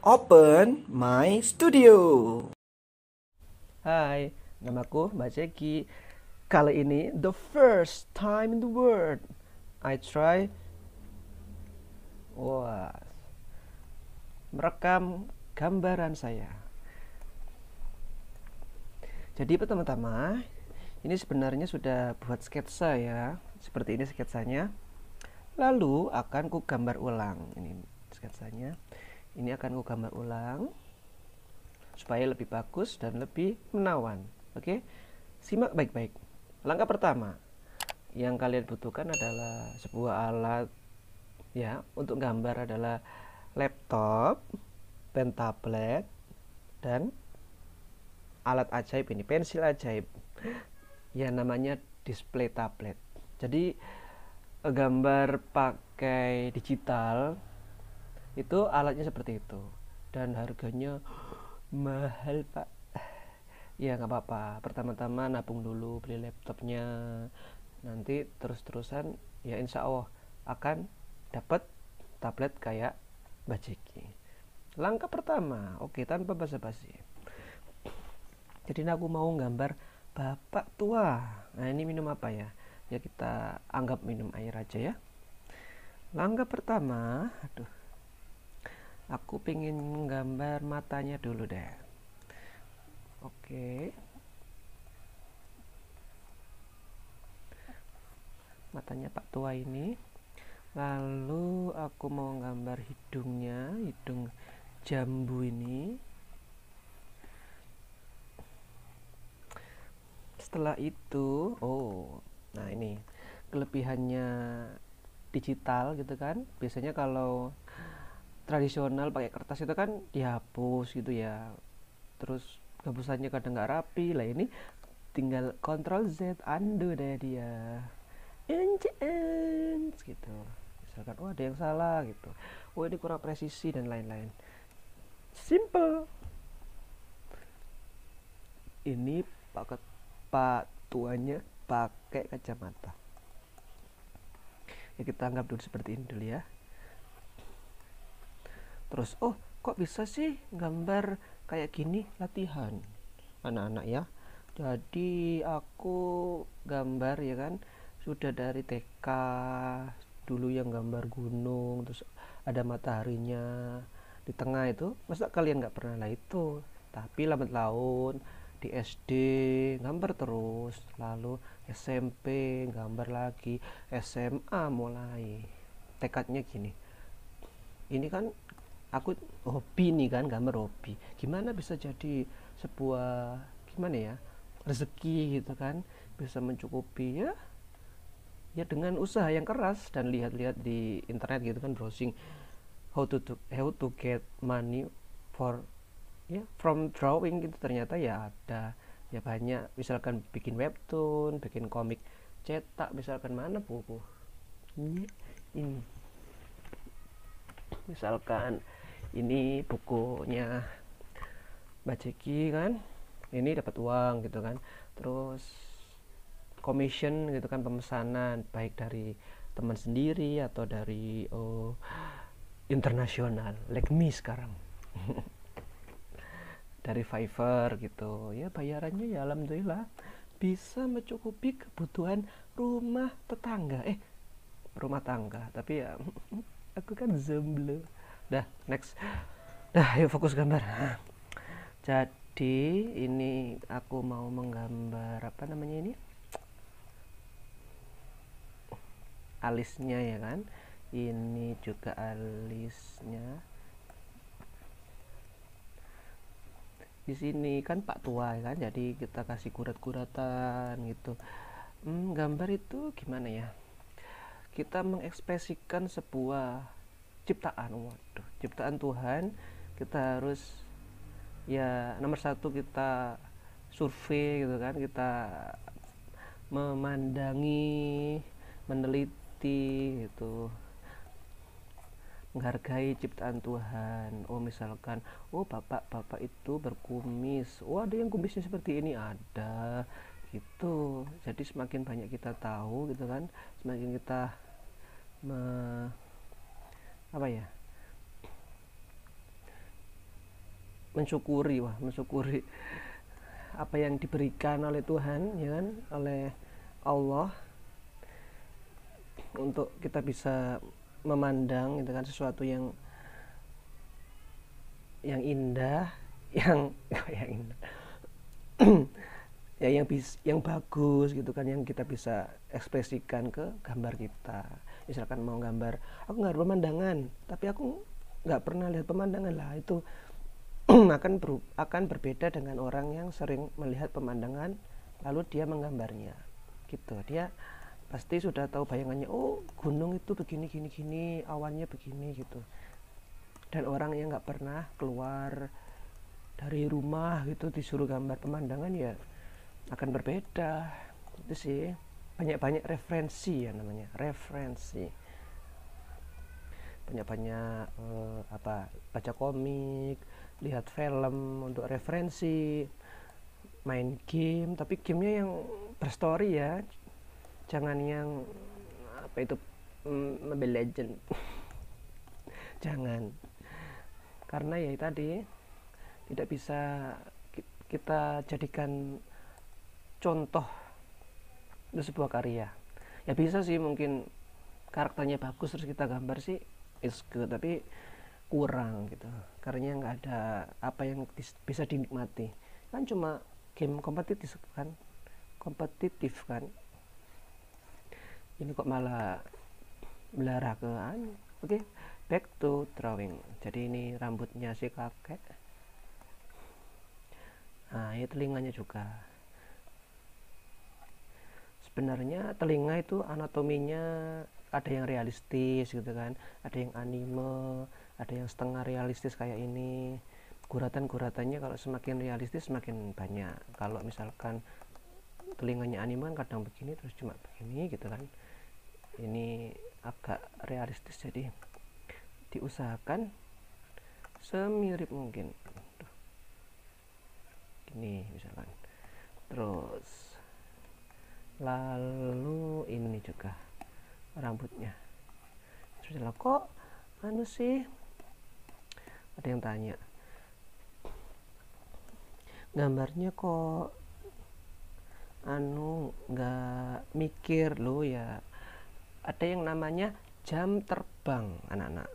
Open my studio. Hai, namaku Mbak Ceki. Kali ini the first time in the world I try merekam gambaran saya. Jadi pertama-tama ini sebenarnya sudah buat sketsa ya. Seperti ini sketsanya. Lalu akan ku gambar ulang. Ini sketsanya. Ini akan ku gambar ulang supaya lebih bagus dan lebih menawan. Oke, simak baik-baik. Langkah pertama yang kalian butuhkan adalah sebuah alat ya. Untuk gambar adalah laptop, pen tablet, dan alat ajaib ini, pensil ajaib ya, namanya display tablet. Jadi gambar pakai digital itu alatnya seperti itu, dan harganya mahal pak. Ya nggak apa-apa, pertama-tama nabung dulu beli laptopnya, nanti terus-terusan ya insya Allah akan dapat tablet kayak Mbak Jeki. Langkah pertama, oke, tanpa basa-basi. Jadi aku mau gambar bapak tua. Nah ini minum apa ya? Ya kita anggap minum air aja ya. Langkah pertama, aku pengen gambar matanya dulu deh. Oke, matanya Pak Tua ini. Lalu aku mau gambar hidungnya, hidung jambu ini. Setelah itu, nah ini kelebihannya digital gitu kan. Biasanya kalau tradisional pakai kertas itu kan dihapus gitu ya. Terus hapusannya kadang nggak rapi. Lah ini tinggal Ctrl Z, undo deh dia. Gitu. Misalkan ada yang salah gitu. Ini kurang presisi dan lain-lain. Simple. Ini Pak tuanya pakai kacamata. Ya kita anggap dulu seperti ini dulu ya. Terus kok bisa sih gambar kayak gini? Latihan anak-anak ya. Jadi aku gambar ya kan, sudah dari TK dulu yang gambar gunung, terus ada mataharinya di tengah itu. Masa kalian nggak pernah lah itu? Tapi lambat laun di SD gambar terus, lalu SMP gambar lagi, SMA mulai tekadnya gini, ini kan aku hobi nih kan, gambar hobi, gimana bisa jadi sebuah gimana ya, rezeki gitu kan, bisa mencukupi ya dengan usaha yang keras dan lihat-lihat di internet gitu kan, browsing how to get money for from drawing gitu. Ternyata ya ada ya banyak, misalkan bikin webtoon, bikin komik cetak, misalkan mana buku ini misalkan ini bukunya Mbak Jeki kan, ini dapat uang gitu kan. Terus commission gitu kan, pemesanan baik dari teman sendiri atau dari internasional like me sekarang. Dari Fiverr gitu ya, bayarannya ya alhamdulillah bisa mencukupi kebutuhan rumah tangga, tapi ya aku kan jomblo. Dah, next. Dah, yuk fokus gambar. Jadi ini aku mau menggambar apa namanya ini, alisnya ya kan. Ini juga alisnya. Di sini kan Pak Tua ya kan, jadi kita kasih kurat-kuratan gitu. Gambar itu gimana ya, kita mengekspresikan sebuah ciptaan, ciptaan Tuhan. Kita harus ya nomor satu kita survei gitu kan, kita memandangi, meneliti gitu, menghargai ciptaan Tuhan. Misalkan bapak-bapak itu berkumis, ada yang kumisnya seperti ini, ada gitu. Jadi semakin banyak kita tahu gitu kan, semakin kita apa ya, mensyukuri apa yang diberikan oleh Tuhan, ya kan, oleh Allah, untuk kita bisa memandang itu kan sesuatu yang indah, yang yang indah, ya yang bagus gitu kan, yang kita bisa ekspresikan ke gambar kita. Misalkan mau gambar, aku nggak ada pemandangan, tapi aku nggak pernah lihat pemandangan lah, itu akan berbeda dengan orang yang sering melihat pemandangan lalu dia menggambarnya gitu. Dia pasti sudah tahu bayangannya, oh gunung itu begini gini gini, awannya begini gitu. Dan orang yang nggak pernah keluar dari rumah gitu disuruh gambar pemandangan, ya akan berbeda. Itu sih, banyak-banyak referensi, ya namanya referensi, banyak-banyak baca komik, lihat film untuk referensi, main game, tapi gamenya yang berstory ya, jangan yang apa itu, Mobile Legend. Jangan, karena ya tadi tidak bisa kita jadikan contoh untuk sebuah karya. Ya bisa sih, mungkin karakternya bagus terus kita gambar sih it's good, tapi kurang gitu, karena nggak ada apa yang bisa dinikmati. Kan cuma game kompetitif kan, ini kok malah belara ke Oke, back to drawing. Jadi ini rambutnya si kakek, nah ini telinganya juga. Sebenarnya telinga itu anatominya ada yang realistis gitu kan, ada yang anime, ada yang setengah realistis kayak ini. Guratan-guratannya kalau semakin realistis semakin banyak. Kalau misalkan telinganya anime kan kadang begini terus cuma begini gitu kan, ini agak realistis, jadi diusahakan semirip mungkin. Gini misalkan. Terus lalu ini juga rambutnya. Terus kok anu sih, ada yang tanya, gambarnya kok anu nggak mikir lo ya. Ada yang namanya jam terbang, anak-anak.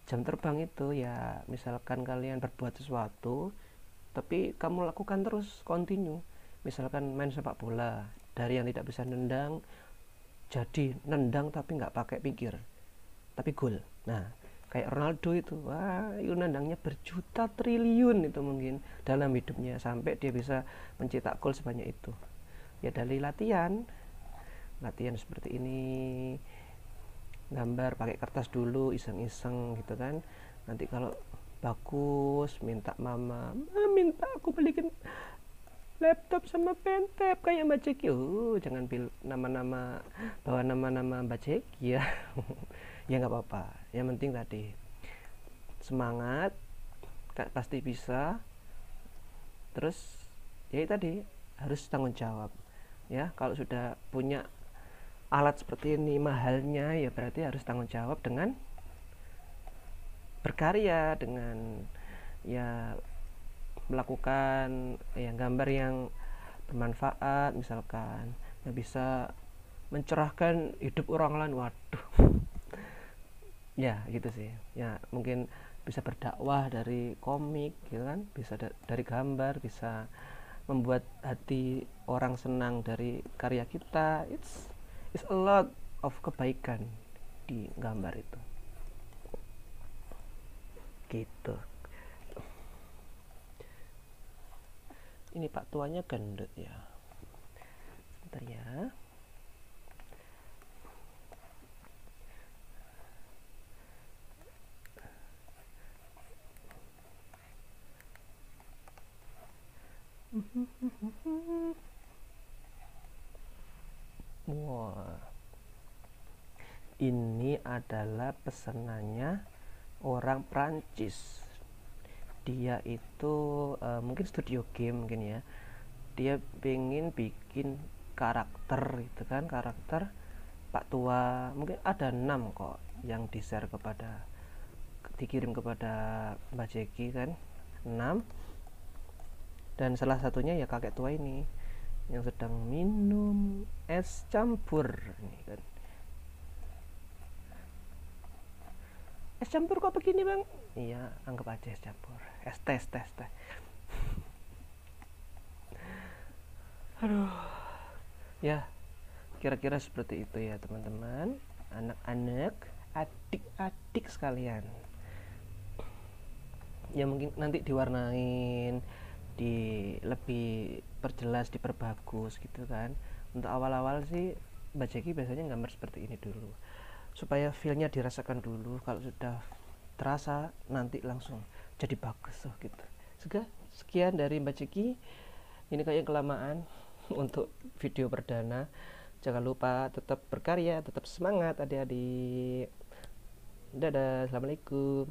Jam terbang itu ya, misalkan kalian berbuat sesuatu tapi kamu lakukan terus continue. Misalkan main sepak bola, dari yang tidak bisa nendang jadi nendang tapi nggak pakai pikir, tapi gol. Nah kayak Ronaldo itu, wah itu nendangnya berjuta triliun itu mungkin dalam hidupnya sampai dia bisa mencetak gol sebanyak itu. Ya dari latihan seperti ini, gambar pakai kertas dulu iseng-iseng gitu kan. Nanti kalau bagus minta mama, minta aku belikin laptop sama pentap kayak Mbak Ceki. Jangan nama-nama, bawa nama-nama Mbak Ceki ya. Ya nggak apa-apa, yang penting tadi semangat, pasti bisa. Terus ya tadi harus tanggung jawab ya. Kalau sudah punya alat seperti ini mahalnya, ya berarti harus tanggung jawab dengan berkarya, dengan ya melakukan ya gambar yang bermanfaat, misalkan yang bisa mencerahkan hidup orang lain. Waduh. Ya gitu sih ya, mungkin bisa berdakwah dari komik gitu kan, bisa dari gambar, bisa membuat hati orang senang dari karya kita. It's a lot of kebaikan di gambar itu gitu. Ini Pak tuanya gendut ya, sebentar ya. Wah, ini adalah pesanannya orang Prancis. Dia itu mungkin studio game mungkin ya. Dia pengen bikin karakter gitu kan, karakter Pak Tua. Mungkin ada 6 kok yang dikirim kepada Mbak Jeki kan. 6. Dan salah satunya ya kakek tua ini yang sedang minum es campur ini kan. Es campur kok begini bang? Iya, anggap aja es campur. Es teh. Aduh, ya kira-kira seperti itu ya teman-teman, anak-anak, adik-adik sekalian. Ya mungkin nanti diwarnain, lebih perjelas, diperbagus gitu kan. Untuk awal-awal sih Mbak Jeki biasanya gambar seperti ini dulu, supaya feelnya dirasakan dulu. Kalau sudah terasa nanti langsung jadi bagus gitu. Sekian dari Mbak Jeki. Ini kayaknya kelamaan untuk video perdana. Jangan lupa tetap berkarya, tetap semangat adik-adik. Dadah, assalamualaikum.